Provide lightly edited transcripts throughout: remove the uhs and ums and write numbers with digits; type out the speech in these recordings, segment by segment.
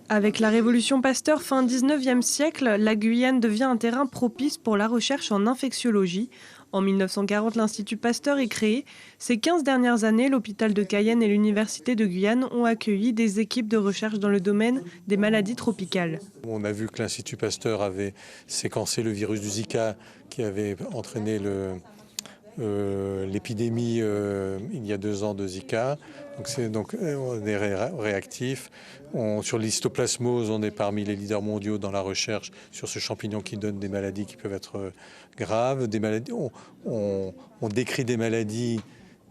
Avec la révolution Pasteur fin 19e siècle, la Guyane devient un terrain propice pour la recherche en infectiologie. En 1940, l'Institut Pasteur est créé. Ces 15 dernières années, l'hôpital de Cayenne et l'Université de Guyane ont accueilli des équipes de recherche dans le domaine des maladies tropicales. On a vu que l'Institut Pasteur avait séquencé le virus du Zika qui avait entraîné l'épidémie il y a 2 ans de Zika. Donc on est réactif. Sur l'histoplasmose, on est parmi les leaders mondiaux dans la recherche sur ce champignon qui donne des maladies qui peuvent être graves. On décrit des maladies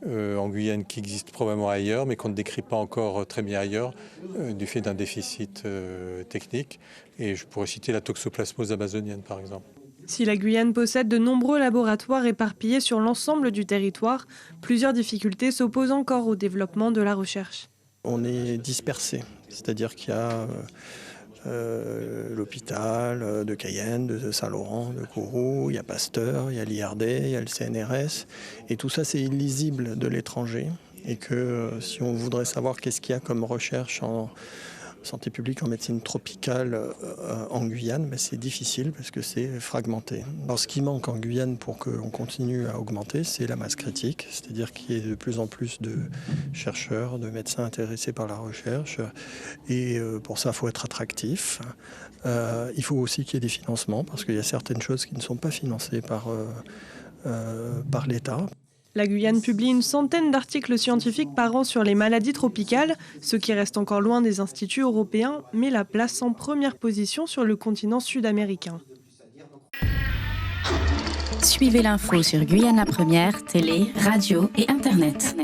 en Guyane qui existent probablement ailleurs, mais qu'on ne décrit pas encore très bien ailleurs, du fait d'un déficit technique. Et je pourrais citer la toxoplasmose amazonienne, par exemple. Si la Guyane possède de nombreux laboratoires éparpillés sur l'ensemble du territoire, plusieurs difficultés s'opposent encore au développement de la recherche. On est dispersé, c'est-à-dire qu'il y a l'hôpital de Cayenne, de Saint-Laurent, de Kourou, il y a Pasteur, il y a l'IRD, il y a le CNRS, et tout ça c'est illisible de l'étranger, et que si on voudrait savoir qu'est-ce qu'il y a comme recherche en santé publique, en médecine tropicale en Guyane, mais c'est difficile parce que c'est fragmenté. Alors, ce qui manque en Guyane pour qu'on continue à augmenter, c'est la masse critique, c'est-à-dire qu'il y ait de plus en plus de chercheurs, de médecins intéressés par la recherche. Et pour ça, il faut être attractif. Il faut aussi qu'il y ait des financements, parce qu'il y a certaines choses qui ne sont pas financées par l'État. La Guyane publie une centaine d'articles scientifiques par an sur les maladies tropicales, ce qui reste encore loin des instituts européens, mais la place en première position sur le continent sud-américain. Suivez l'info sur Guyane la Première, télé, radio et Internet.